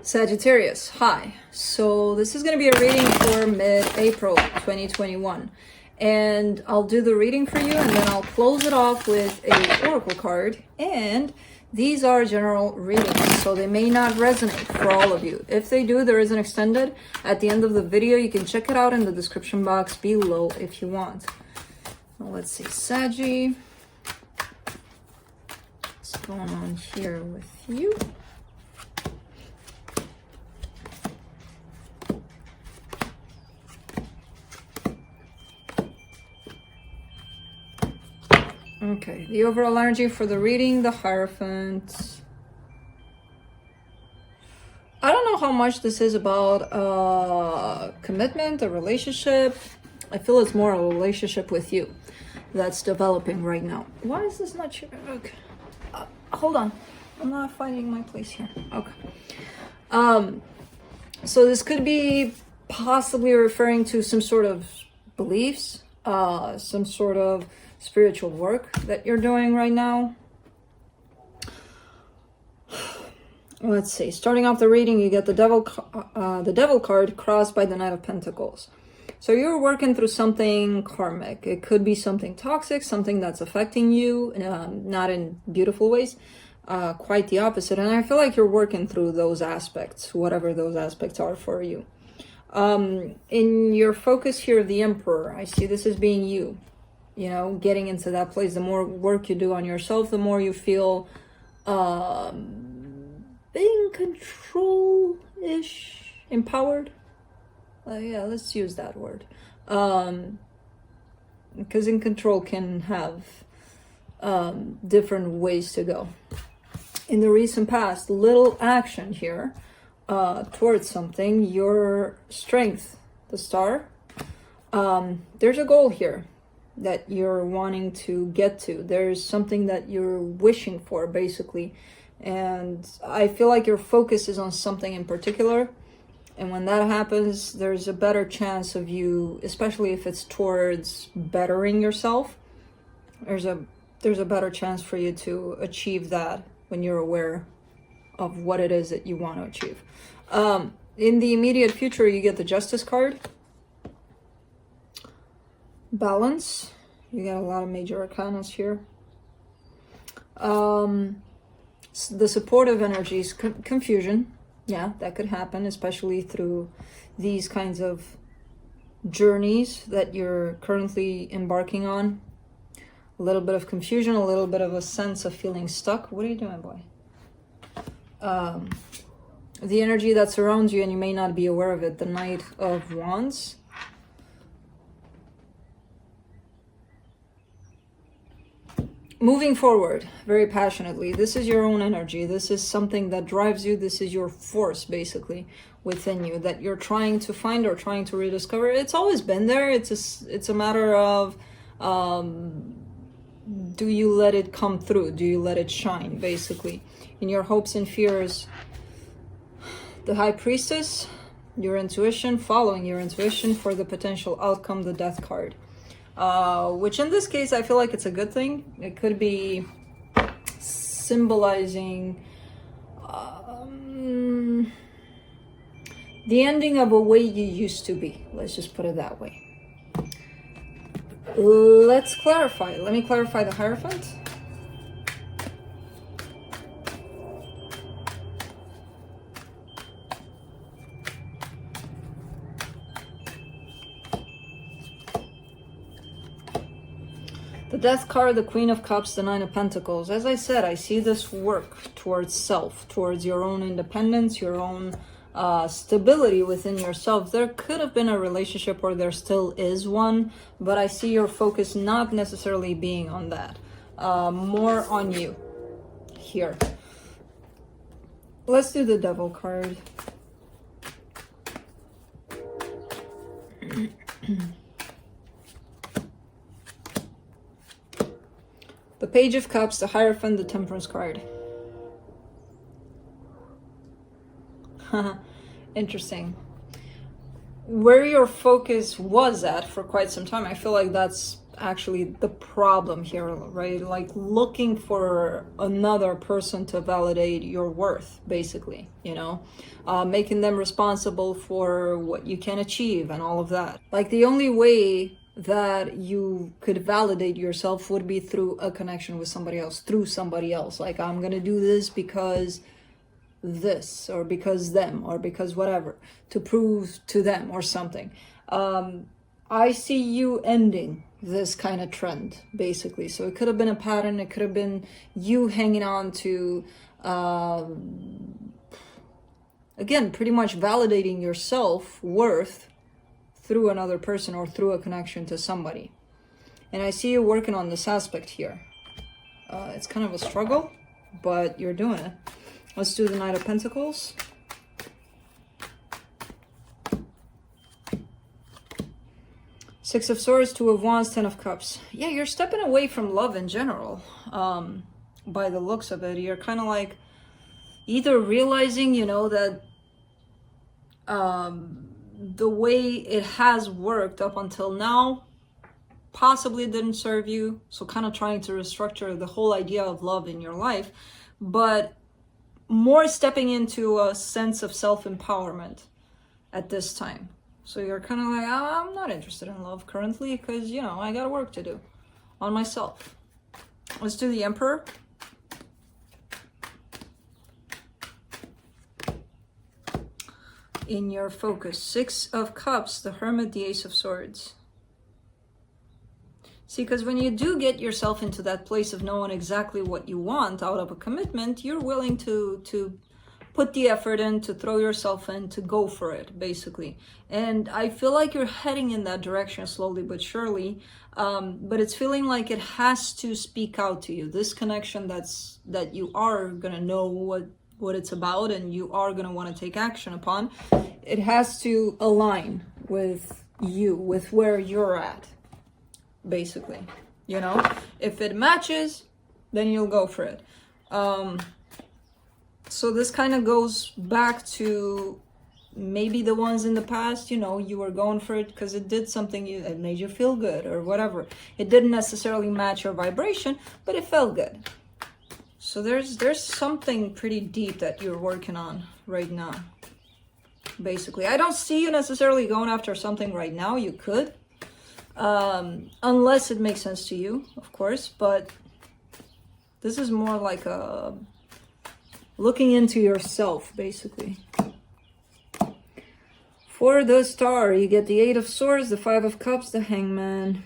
Sagittarius, hi. So this is going to be a reading for mid-April 2021. And I'll do the reading for you and then I'll close it off with a oracle card. And these are general readings, so they may not resonate for all of you. If they do, there is an extended at the end of the video. You can check it out in the description box below if you want. Well, let's see, Saggy. What's going on here with you? Okay, the overall energy for the reading, the Hierophant. I don't know how much this is about commitment, a relationship. I feel it's more a relationship with you that's developing right now. Why is this not showing? Okay, hold on. I'm not finding my place here. Okay. So this could be possibly referring to some sort of beliefs, some sort of spiritual work that you're doing right now. Let's see. Starting off the reading, you get the Devil card crossed by the Knight of Pentacles. So you're working through something karmic. It could be something toxic, something that's affecting you, not in beautiful ways. Quite the opposite. And I feel like you're working through those aspects, whatever those aspects are for you. In your focus here, the Emperor, I see this as being you. You know, getting into that place. The more work you do on yourself, the more you feel in control-ish, empowered. Yeah, let's use that word. Because in control can have different ways to go. In the recent past, little action here towards something. Your strength, the Star. There's a goal here that you're wanting to get to. There's something that you're wishing for, basically. And I feel like your focus is on something in particular. And when that happens, there's a better chance of you, especially if it's towards bettering yourself, there's a better chance for you to achieve that when you're aware of what it is that you want to achieve. In the immediate future, you get the Justice card. Balance. You got a lot of major arcanas here. The supportive energies, confusion. Yeah, that could happen, especially through these kinds of journeys that you're currently embarking on. A little bit of confusion, a little bit of a sense of feeling stuck. What are you doing, boy? The energy that surrounds you, and you may not be aware of it. The Knight of Wands. Moving forward very passionately. This is your own energy. This is something that drives you. This is your force, basically, within you that you're trying to find or trying to rediscover. It's always been there. It's a matter of do you let it come through? Do you let it shine, basically? In your hopes and fears, the High Priestess, your intuition, following your intuition for the potential outcome, the Death card. Which in this case, I feel like it's a good thing. It could be symbolizing the ending of a way you used to be. Let's just put it that way. Let's clarify. Let me clarify the Hierophant. The Death card, the Queen of Cups, the Nine of Pentacles. As I said, I see this work towards self, towards your own independence, your own stability within yourself. There could have been a relationship, or there still is one, but I see your focus not necessarily being on that. More on you here. Let's do the Devil card. The Page of Cups, the Hierophant, the Temperance card. Interesting. Where your focus was at for quite some time, I feel like that's actually the problem here, right? Like looking for another person to validate your worth, basically, you know, making them responsible for what you can achieve and all of that. Like the only way that you could validate yourself would be through a connection with somebody else, through somebody else. Like, I'm gonna do this because this, or because them, or because whatever, to prove to them or something. I see you ending this kind of trend, basically. So it could have been a pattern, it could have been you hanging on to, again, pretty much validating your self-worth through another person or through a connection to somebody. And I see you working on this aspect here. It's kind of a struggle, but you're doing it. Let's do the Knight of Pentacles. Six of Swords, Two of Wands, Ten of Cups. Yeah, you're stepping away from love in general. By the looks of it, you're kind of like either realizing, you know, that the way it has worked up until now possibly didn't serve you. So kind of trying to restructure the whole idea of love in your life, but more stepping into a sense of self-empowerment at this time. So you're kind of like, oh, I'm not interested in love currently because, you know, I got work to do on myself. Let's do the Emperor. In your focus, Six of Cups, the Hermit, the Ace of Swords. See, because when you do get yourself into that place of knowing exactly what you want out of a commitment, you're willing to put the effort in, to throw yourself in, to go for it, basically. And I feel like you're heading in that direction slowly but surely, but it's feeling like it has to speak out to you. This connection that you are gonna know what it's about and you are gonna want to take action upon, it has to align with you, with where you're at. Basically, you know, if it matches, then you'll go for it. So this kind of goes back to maybe the ones in the past, you know, you were going for it because it did something, it made you feel good or whatever. It didn't necessarily match your vibration, but it felt good. So there's something pretty deep that you're working on right now. Basically, I don't see you necessarily going after something right now. You could. Unless it makes sense to you, of course, but this is more like a looking into yourself, basically. For the Star, you get the Eight of Swords, the Five of Cups, the Hangman.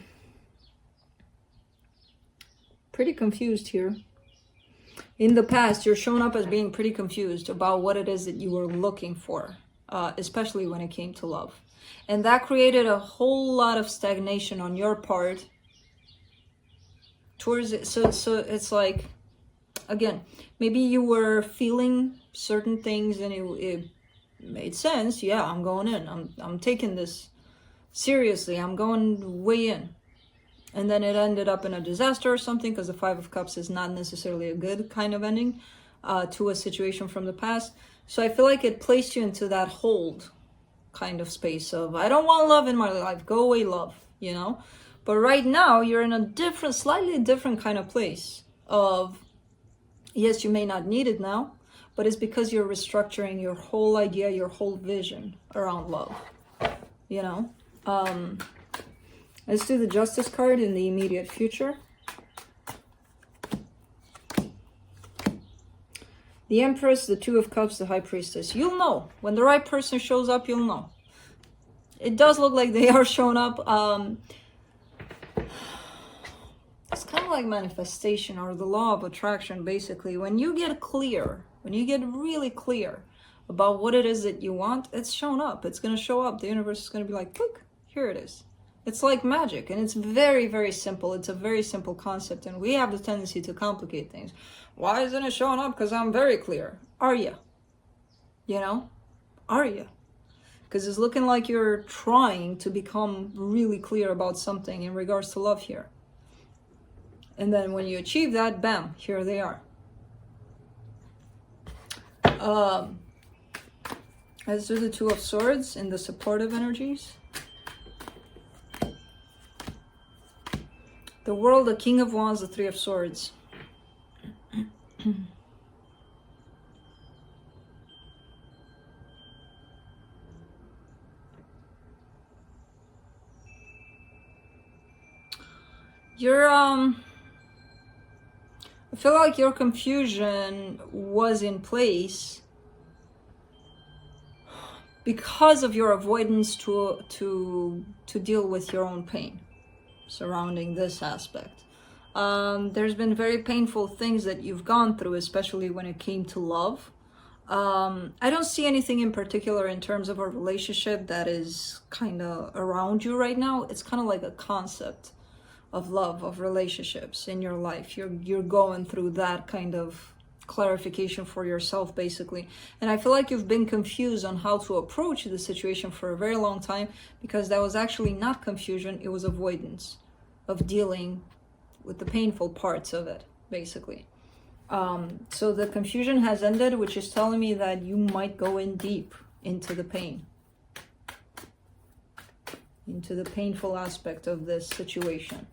Pretty confused here. In the past, you're showing up as being pretty confused about what it is that you were looking for, especially when it came to love. And that created a whole lot of stagnation on your part towards it. So it's like, again, maybe you were feeling certain things and it made sense. Yeah, I'm going in. I'm taking this seriously. I'm going way in. And then it ended up in a disaster or something, because the Five of Cups is not necessarily a good kind of ending to a situation from the past. So I feel like it placed you into that hold kind of space of, I don't want love in my life, go away love, you know. But right now you're in a different, slightly different kind of place of, yes, you may not need it now, but it's because you're restructuring your whole idea, your whole vision around love, you know. Let's do the Justice card in the immediate future. The Empress, the Two of Cups, the High Priestess. You'll know. When the right person shows up, you'll know. It does look like they are showing up. It's kind of like manifestation or the law of attraction, basically. When you get clear, when you get really clear about what it is that you want, it's shown up. It's going to show up. The universe is going to be like, look, here it is. It's like magic, and it's very, very simple. It's a very simple concept, and we have the tendency to complicate things. Why isn't it showing up? Because I'm very clear. Are you? You know? Are you? Because it's looking like you're trying to become really clear about something in regards to love here. And then when you achieve that, bam, here they are. Let's do the Two of Swords in the supportive energies. The World, the King of Wands, the Three of Swords. I feel like your confusion was in place because of your avoidance to deal with your own pain surrounding this aspect. There's been very painful things that you've gone through, especially when it came to love. I don't see anything in particular in terms of a relationship that is kind of around you right now. It's kind of like a concept of love, of relationships in your life. You're going through that kind of clarification for yourself, basically. And I feel like you've been confused on how to approach the situation for a very long time, because that was actually not confusion, it was avoidance of dealing with the painful parts of it, basically. So the confusion has ended, which is telling me that you might go in deep into the pain, into the painful aspect of this situation.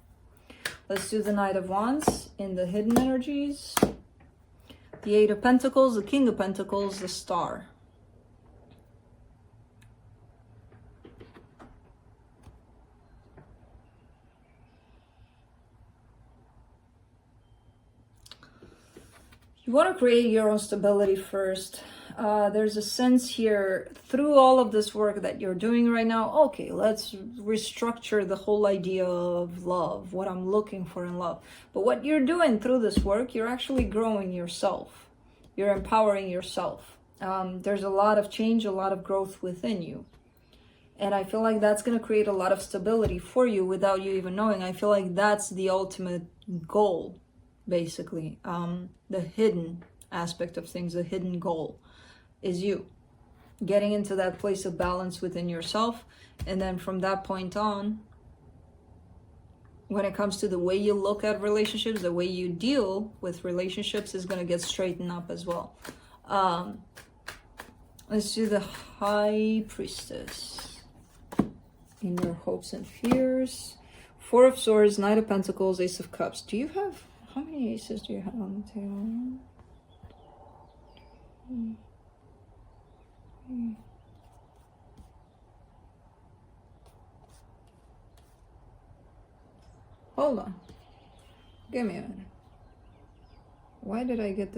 Let's do the Knight of Wands in the hidden energies. The Eight of Pentacles, the King of Pentacles, the Star. You want to create your own stability first. There's a sense here through all of this work that you're doing right now. Okay, let's restructure the whole idea of love, what I'm looking for in love. But what you're doing through this work, you're actually growing yourself. You're empowering yourself. There's a lot of change, a lot of growth within you. And I feel like that's going to create a lot of stability for you without you even knowing. I feel like that's the ultimate goal, basically. The hidden aspect of things, the hidden goal is you getting into that place of balance within yourself. And then from that point on, when it comes to the way you look at relationships, the way you deal with relationships is going to get straightened up as well. Let's do the High Priestess in your hopes and fears. Four of Swords, Knight of Pentacles, Ace of Cups. Do you have, how many aces do you have on the table? Hold on. Give me a minute. Why did I get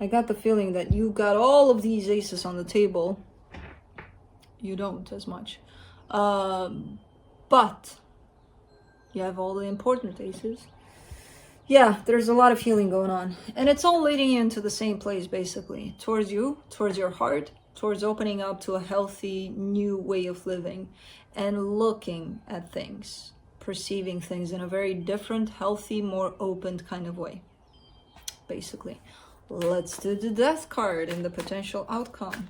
I got the feeling that you got all of these aces on the table. You don't as much. But you have all the important aces. Yeah, there's a lot of healing going on. And it's all leading you into the same place, basically. Towards you, towards your heart, towards opening up to a healthy new way of living and looking at things, perceiving things in a very different, healthy, more open kind of way, basically. Let's do the Death card and the potential outcome.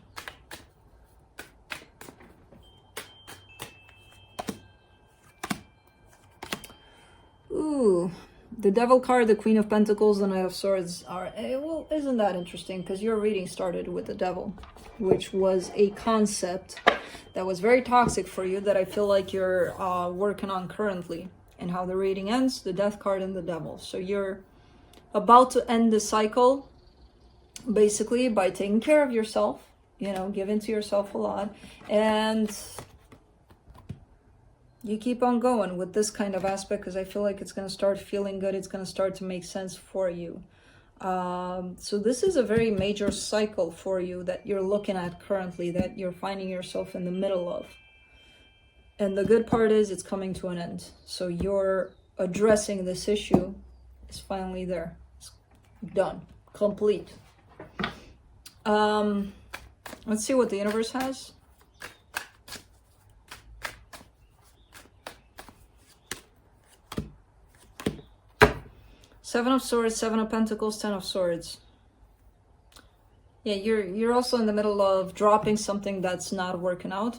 Ooh, the Devil card, the Queen of Pentacles, the Knight of Swords are, well, isn't that interesting? Because your reading started with the Devil, which was a concept that was very toxic for you that I feel like you're working on currently. And how the reading ends, the Death card and the Devil. So you're about to end the cycle, basically, by taking care of yourself, you know, giving to yourself a lot. And you keep on going with this kind of aspect because I feel like it's going to start feeling good. It's going to start to make sense for you. So this is a very major cycle for you that you're looking at currently, that you're finding yourself in the middle of. And the good part is it's coming to an end. So you're addressing this issue is finally there. It's done. Complete. Let's see what the universe has. Seven of Swords, Seven of Pentacles, Ten of Swords. Yeah, you're also in the middle of dropping something that's not working out.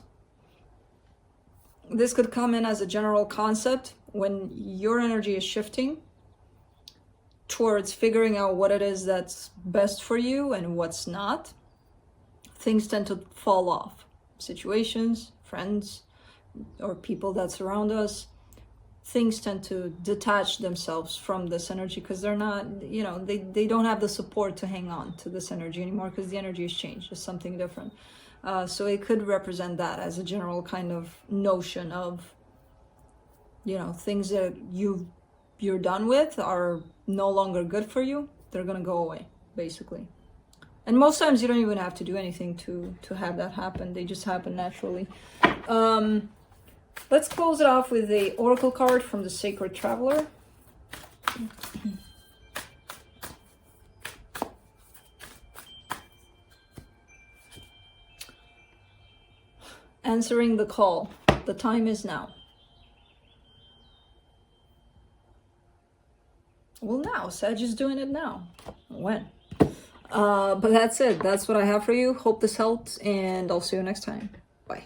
This could come in as a general concept when your energy is shifting towards figuring out what it is that's best for you and what's not. Things tend to fall off. Situations, friends, or people that surround us. things tend to detach themselves from this energy because they're not, you know, they don't have the support to hang on to this energy anymore because the energy has changed. It's something different. So it could represent that as a general kind of notion of, you know, things that you're done with are no longer good for you. They're gonna go away, basically. And most times you don't even have to do anything to have that happen. They just happen naturally. Let's close it off with the Oracle card from the Sacred Traveler. Answering the call. The time is now. Well, now. Sag is doing it now. When? But that's it. That's what I have for you. Hope this helped, and I'll see you next time. Bye.